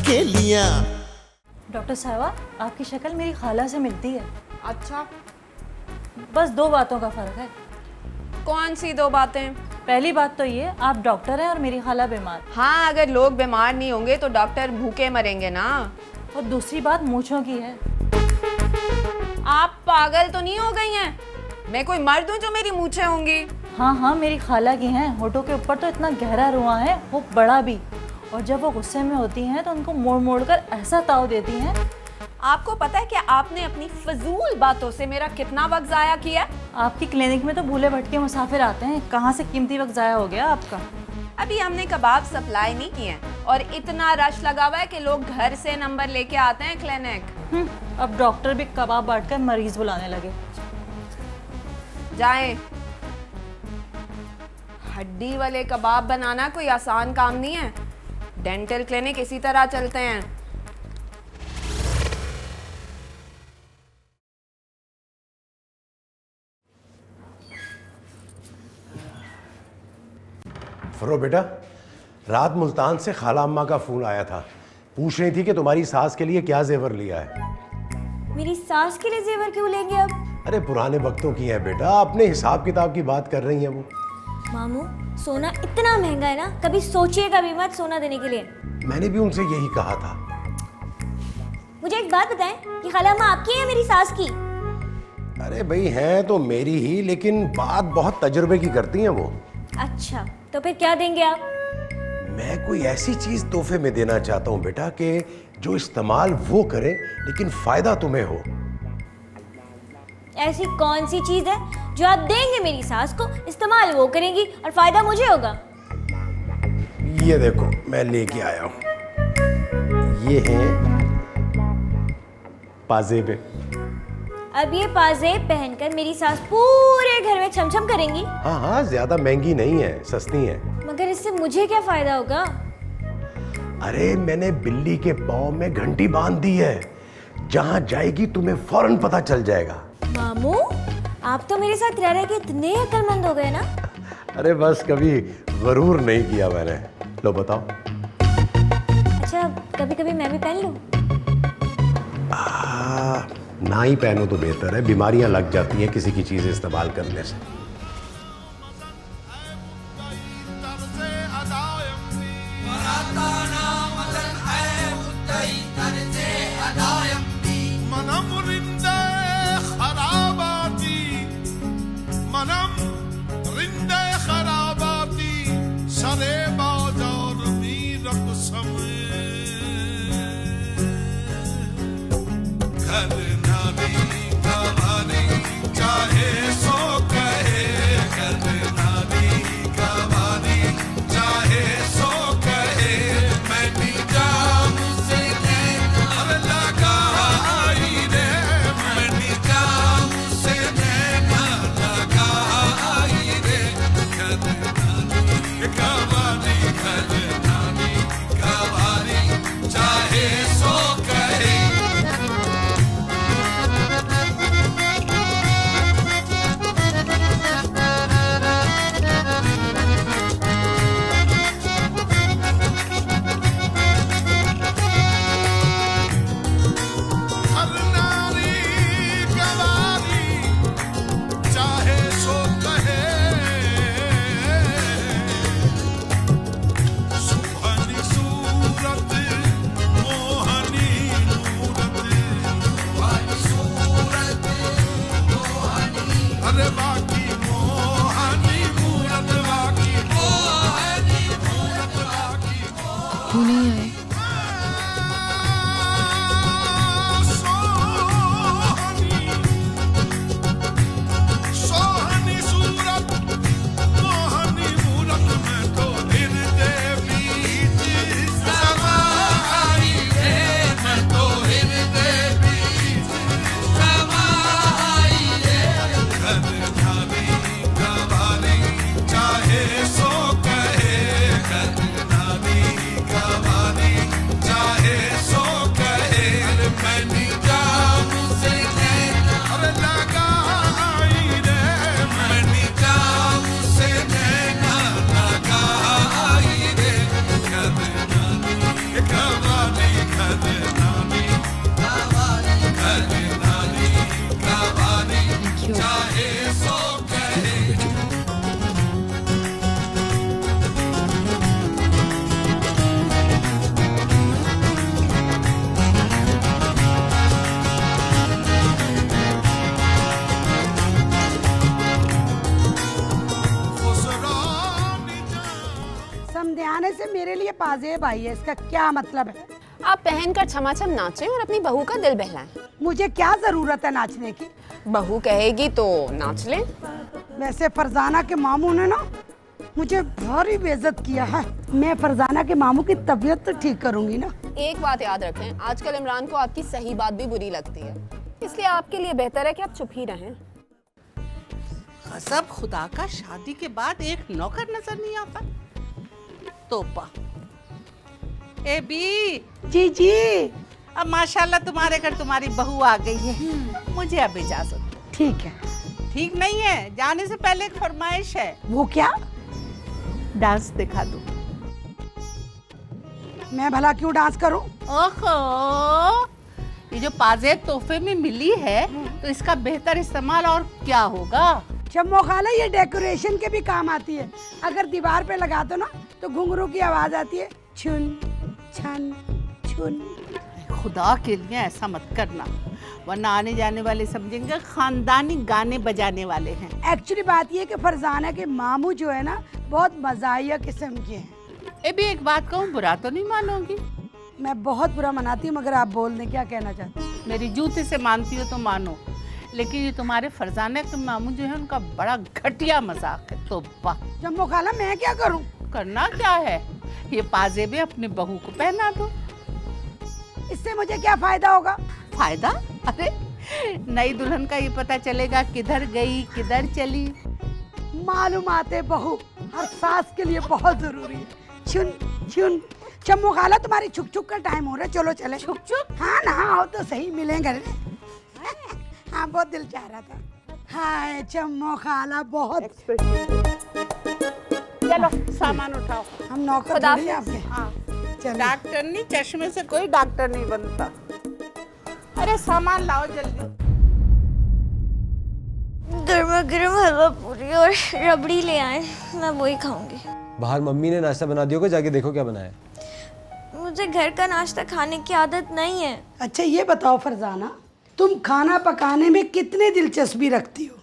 सहेलियां। डॉक्टर साहिबा, आपकी शक्ल मेरी खाला से मिलती है। अच्छा, बस 2 बातों का फ़र्क है। कौन सी 2 बातें? पहली बात तो ये, आप डॉक्टर हैं और मेरी खाला बीमार। हाँ, अगर लोग बीमार नहीं होंगे तो डॉक्टर भूखे मरेंगे ना। और दूसरी बात मूंछों की है। आप पागल तो नहीं हो गई हैं? मैं कोई मर्द हूँ जो मेरी मूंछें होंगी? हाँ हाँ, मेरी खाला की हैं। होठों के ऊपर तो इतना गहरा रुआं है, वो बड़ा भी। और जब वो गुस्से में होती हैं तो उनको मोड़ मोड़ कर ऐसा ताव देती हैं। आपको पता है कि आपने अपनी फजूल बातों से मेरा कितना वक्त ज़ाया किया? आपकी क्लिनिक में तो भूले भटके मुसाफिर आते हैं, कहाँ से कीमती वक्त ज़ाया हो गया आपका। अभी हमने कबाब सप्लाई नहीं किए हैं और इतना रश लगा हुआ है कि लोग घर से नंबर लेके आते हैं क्लिनिक। अब डॉक्टर भी कबाब बांटकर मरीज बुलाने लगे। जाएं। हड्डी वाले कबाब बनाना कोई आसान काम नहीं है। डेंटल क्लिनिक इसी तरह चलते हैं। फरो बेटा, रात मुल्तान से खाला अम्मा का फोन आया था। पूछ रही थी कि तुम्हारी सास के लिए क्या जेवर लिया है। मेरी सास के लिए जेवर क्यों लेंगे अब? अरे पुराने वक्तों की है बेटा, अपने हिसाब किताब की बात कर रही है वो। मामू, सोना इतना महंगा है ना, कभी सोचिएगा भी मत सोना देने के लिए। मैंने भी उनसे यही कहा था। मुझे एक बात बताएं, ये खाला अम्मा आपकी है या मेरी सास की? अरे भाई है तो मेरी ही, लेकिन बात बहुत तजुर्बे की करती हैं वो। अच्छा, तो फिर क्या देंगे आप? मैं कोई ऐसी चीज तोहफे में देना चाहता हूँ बेटा कि जो इस्तेमाल वो करे लेकिन फायदा तुम्हें हो। ऐसी कौन सी चीज है जो आप देंगे मेरी सास को, इस्तेमाल वो करेंगी और फायदा मुझे होगा? ये देखो मैं लेके आया हूँ, ये है पाजेब। अब ये पाजेब पहनकर मेरी सास पूरे घर में छमछम करेंगी? हाँ हाँ, ज्यादा महंगी नहीं है, सस्ती है। मगर इससे मुझे क्या फायदा होगा? अरे मैंने बिल्ली के पाँव में घंटी बांध दी है, जहां जाएगी तुम्हें फौरन पता चल जाएगा। मामू, आप तो मेरे साथ रह रहे के इतने अक्लमंद हो गए ना। अरे बस कभी गरूर नहीं किया मैंने। लो बताओ। अच्छा, कभी कभी मैं भी पहन लूं? ना ही पहनो तो बेहतर है, बीमारियां लग जाती हैं किसी की चीज इस्तेमाल करने से। क्यों नहीं आए? चाहे सो कहे, नानी कवानी समझाने से मेरे लिए पाजेब आई है, इसका क्या मतलब है? आप पहनकर छमाछम नाचें और अपनी बहू का दिल बहलाएं। मुझे क्या जरूरत है नाचने की? बहू कहेगी तो नाच लें। वैसे फरजाना के मामू ने ना मुझे भारी बेइज्जत किया है। मैं फरजाना के मामू की तबीयत तो ठीक करूंगी ना। एक बात याद रखें, आजकल इमरान को आपकी सही बात भी बुरी लगती है, इसलिए आपके लिए बेहतर है कि आप चुप ही रहें। कसम खुदा का, शादी के बाद एक नौकर नजर नहीं आता। तोपा। ए बी, जी जी। अब माशाल्लाह तुम्हारे घर तुम्हारी बहू आ गई है। मुझे अब इजाजत। ठीक है। ठीक नहीं है, जाने से पहले एक फरमाइश है। वो क्या? डांस दिखा दो। मैं भला क्यों डांस करूं? ओहो, ये जो पाजेब तोहफे में मिली है तो इसका बेहतर इस्तेमाल और क्या होगा? चम्मो खाला, ये डेकोरेशन के भी काम आती है। अगर दीवार पे लगा दो ना तो घुंघरू की आवाज आती है, छुन छन छुन। खुदा के लिए ऐसा मत करना, वरना आने जाने वाले समझेंगे खानदानी गाने बजाने वाले हैं। एक्चुअली बात ये है कि फरजाना के मामू जो है ना बहुत मजाहिया किस्म के हैं। ए भी एक बात कहूँ, बुरा तो नहीं मानोगी? मैं बहुत बुरा मनाती हूँ, मगर आप बोल दें क्या कहना चाहते हैं? मेरी जूते से मानती हो तो मानो, लेकिन ये तुम्हारे फरजाना के मामू जो है उनका बड़ा घटिया मजाक है। तो वाह। चम्मो खाला, मैं क्या करूँ? करना क्या है, ये पाजेबे अपने बहू को पहना दो। इससे मुझे क्या फायदा होगा? फायदा? अरे नई दुल्हन का ये पता चलेगा किधर गई किधर चली। मालूमाते बहू हर सास के लिए बहुत जरूरी है। छुन छुन। चम्मो खाला, तुम्हारी छुक छुक का टाइम हो रहा है, चलो चले। छुप छुप। हाँ ना, आओ तो सही, मिलेंगे। हाँ, बहुत दिल चाह रहा था। हाय चम्मो खाला, बहुत। चलो सामान उठाओ। हम नौकर खुदा थोड़ी हैं आपके। हाँ, चलो। डॉक्टर नहीं, चश्मे से कोई डॉक्टर नहीं बनता। अरे सामान लाओ जल्दी। गर्मा गर्म हलवा पूरी और रबड़ी ले आए, मैं वही खाऊंगी। बाहर मम्मी ने नाश्ता बना दिया होगा, जाके देखो क्या बनाया है। मुझे घर का नाश्ता खाने की आदत नहीं है। अच्छा ये बताओ फरजाना, तुम खाना पकाने में कितनी दिलचस्पी रखती हो?